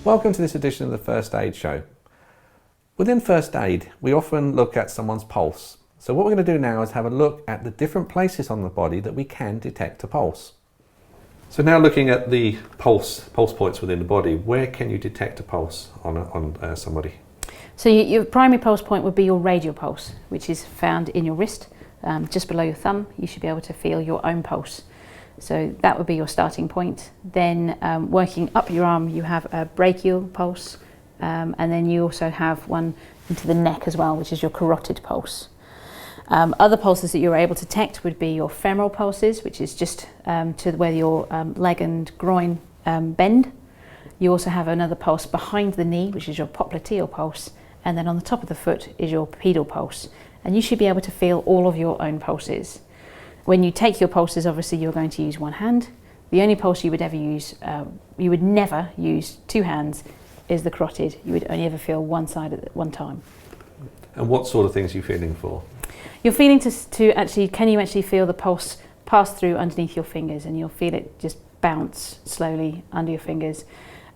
Welcome to this edition of the First Aid Show. Within first aid, we often look at someone's pulse. So what we're going to do now is have a look at the different places on the body that we can detect a pulse. So now looking at the pulse points within the body, where can you detect a pulse on somebody? So your primary pulse point would be your radial pulse, which is found in your wrist, just below your thumb. You should be able to feel your own pulse. So that would be your starting point. Then working up your arm, you have a brachial pulse, and then you also have one into the neck as well, which is your carotid pulse. Other pulses that you're able to detect would be your femoral pulses, which is just to where your leg and groin bend. You also have another pulse behind the knee, which is your popliteal pulse, and then on the top of the foot is your pedal pulse. And you should be able to feel all of your own pulses. When you take your pulses, obviously you're going to use one hand. The only pulse you would ever use, you would never use two hands, is the carotid. You would only ever feel one side at one time. And what sort of things are you feeling for? You're feeling can you actually feel the pulse pass through underneath your fingers, and you'll feel it just bounce slowly under your fingers.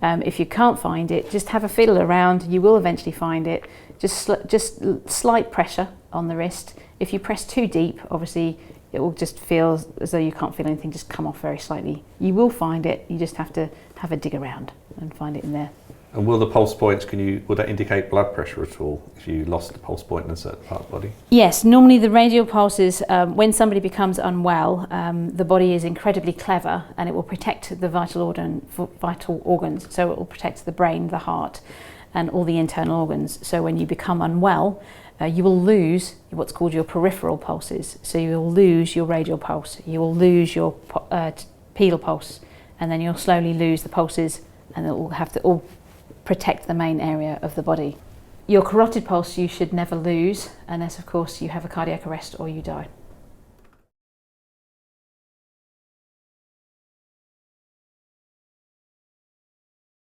If you can't find it, just have a fiddle around. You will eventually find it. Just slight pressure on the wrist. If you press too deep, obviously it will just feel as though you can't feel anything, just come off very slightly. You will find it, you just have to have a dig around and find it in there. And will the pulse points, will that indicate blood pressure at all if you lost the pulse point in a certain part of the body? Yes, normally the radial pulses, when somebody becomes unwell, the body is incredibly clever and it will protect the vital organs. So it will protect the brain, the heart, and all the internal organs. So when you become unwell, you will lose what's called your peripheral pulses. So you will lose your radial pulse, you will lose your pedal pulse, and then you'll slowly lose the pulses, and it will have to all protect the main area of the body. Your carotid pulse you should never lose, unless of course you have a cardiac arrest or you die.